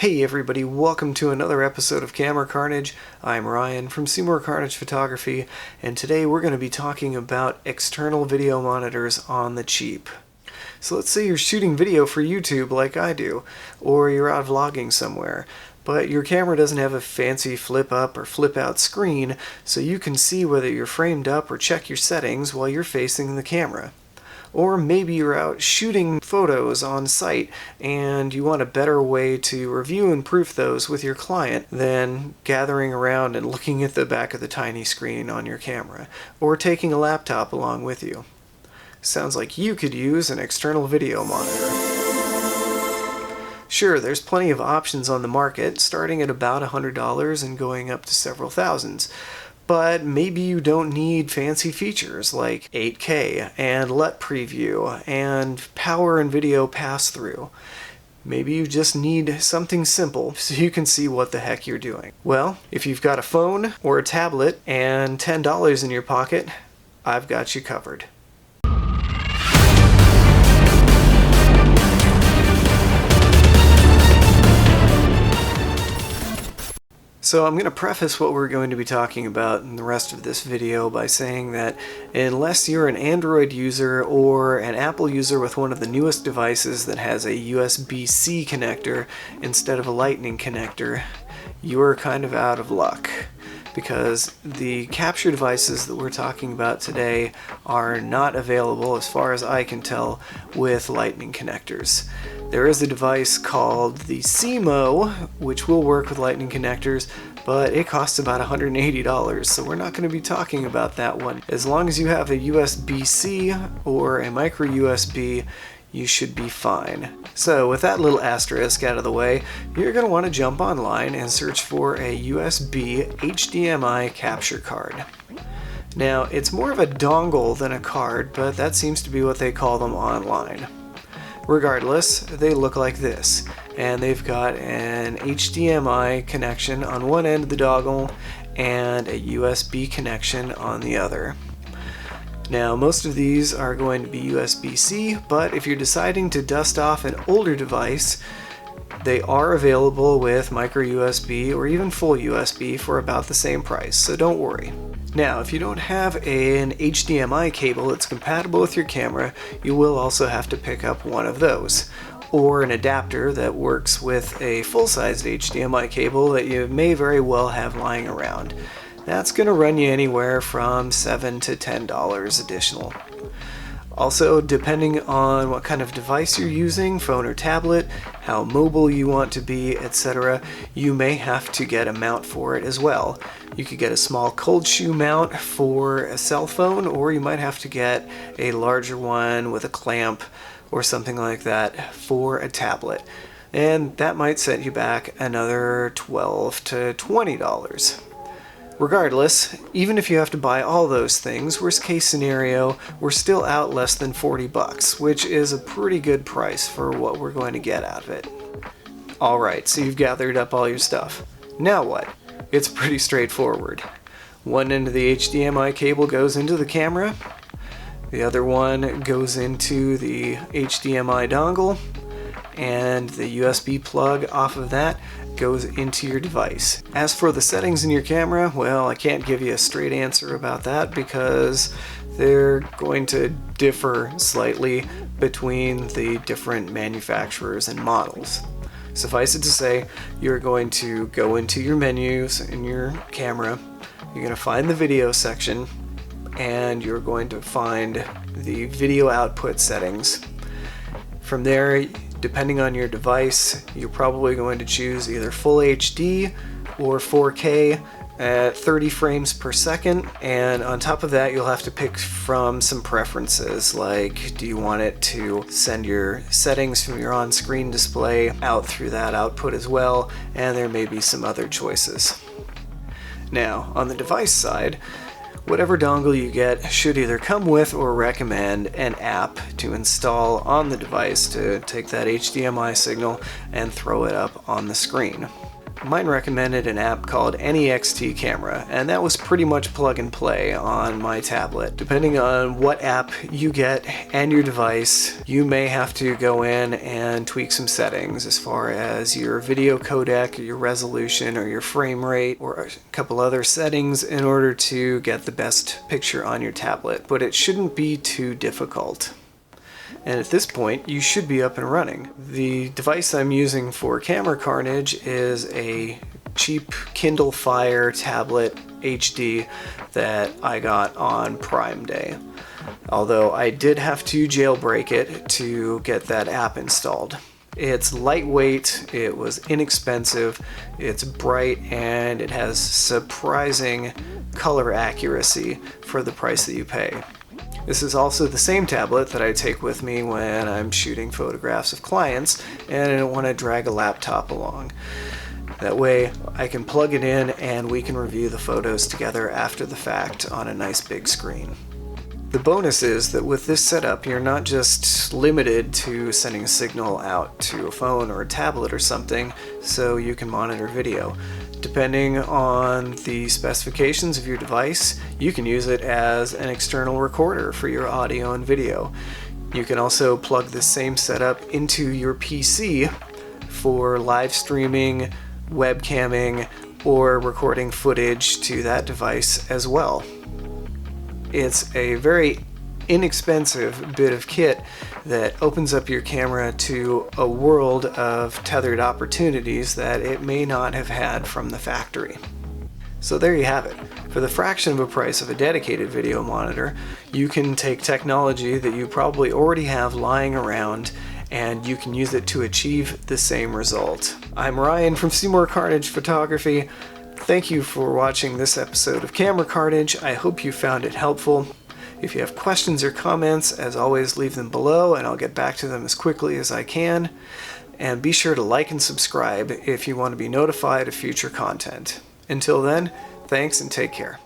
Hey everybody, welcome to another episode of Camera Carnage. I'm Ryan from Seymoure Carnage Photography, and today we're going to be talking about external video monitors on the cheap. So let's say you're shooting video for YouTube like I do, or you're out vlogging somewhere, but your camera doesn't have a fancy flip up or flip out screen, so you can see whether you're framed up or check your settings while you're facing the camera. Or maybe you're out shooting photos on site and you want a better way to review and proof those with your client than gathering around and looking at the back of the tiny screen on your camera, or taking a laptop along with you. Sounds like you could use an external video monitor. Sure, there's plenty of options on the market, starting at about $100 and going up to several thousands. But maybe you don't need fancy features like 8K and LUT preview and power and video pass-through. Maybe you just need something simple so you can see what the heck you're doing. Well, if you've got a phone or a tablet and $10 in your pocket, I've got you covered. So I'm going to preface what we're going to be talking about in the rest of this video by saying that unless you're an Android user or an Apple user with one of the newest devices that has a USB-C connector instead of a Lightning connector, you're kind of out of luck. Because the capture devices that we're talking about today are not available, as far as I can tell, with Lightning connectors. There is a device called the Seymoure, which will work with Lightning connectors, but it costs about $180, so we're not going to be talking about that one. As long as you have a USB-C or a micro USB, you should be fine. So with that little asterisk out of the way, you're going to want to jump online and search for a USB HDMI capture card. Now, it's more of a dongle than a card, but that seems to be what they call them online. Regardless, they look like this, and they've got an HDMI connection on one end of the dongle and a USB connection on the other. Now, most of these are going to be USB-C, but if you're deciding to dust off an older device, they are available with micro USB or even full USB for about the same price, so don't worry. Now, if you don't have an HDMI cable that's compatible with your camera, you will also have to pick up one of those, or an adapter that works with a full-sized HDMI cable that you may very well have lying around. That's going to run you anywhere from $7 to $10 additional. Also, depending on what kind of device you're using, phone or tablet, how mobile you want to be, etc., you may have to get a mount for it as well. You could get a small cold shoe mount for a cell phone, or you might have to get a larger one with a clamp or something like that for a tablet. And that might set you back another $12 to $20. Regardless, even if you have to buy all those things, worst case scenario, we're still out less than $40, which is a pretty good price for what we're going to get out of it. Alright, so you've gathered up all your stuff. Now what? It's pretty straightforward. One end of the HDMI cable goes into the camera, the other one goes into the HDMI dongle, and the USB plug off of that goes into your device. As for the settings in your camera, well, I can't give you a straight answer about that because they're going to differ slightly between the different manufacturers and models. Suffice it to say, you're going to go into your menus in your camera, you're going to find the video section, and you're going to find the video output settings. From there, depending on your device, you're probably going to choose either Full HD or 4K at 30 frames per second, and on top of that you'll have to pick from some preferences, like do you want it to send your settings from your on-screen display out through that output as well, and there may be some other choices. Now, on the device side, whatever dongle you get should either come with or recommend an app to install on the device to take that HDMI signal and throw it up on the screen. mine recommended an app called NEXT Camera, and that was pretty much plug and play on my tablet. Depending on what app you get and your device, you may have to go in and tweak some settings as far as your video codec, your resolution, or your frame rate, or a couple other settings in order to get the best picture on your tablet. But it shouldn't be too difficult. And at this point, you should be up and running. The device I'm using for Camera Carnage is a cheap Kindle Fire tablet HD that I got on Prime Day. Although I did have to jailbreak it to get that app installed. It's lightweight, it was inexpensive, it's bright, and it has surprising color accuracy for the price that you pay. This is also the same tablet that I take with me when I'm shooting photographs of clients and I don't want to drag a laptop along. That way I can plug it in and we can review the photos together after the fact on a nice big screen. The bonus is that with this setup, you're not just limited to sending a signal out to a phone or a tablet or something so you can monitor video. Depending on the specifications of your device, you can use it as an external recorder for your audio and video. You can also plug this same setup into your PC for live streaming, webcamming, or recording footage to that device as well. It's a very inexpensive bit of kit that opens up your camera to a world of tethered opportunities that it may not have had from the factory. So there you have it. For the fraction of a price of a dedicated video monitor, you can take technology that you probably already have lying around and you can use it to achieve the same result. I'm Ryan from Seymoure Carnage Photography. Thank you for watching this episode of Camera Carnage. I hope you found it helpful. If you have questions or comments, as always, leave them below and I'll get back to them as quickly as I can. And be sure to like and subscribe if you want to be notified of future content. Until then, thanks and take care.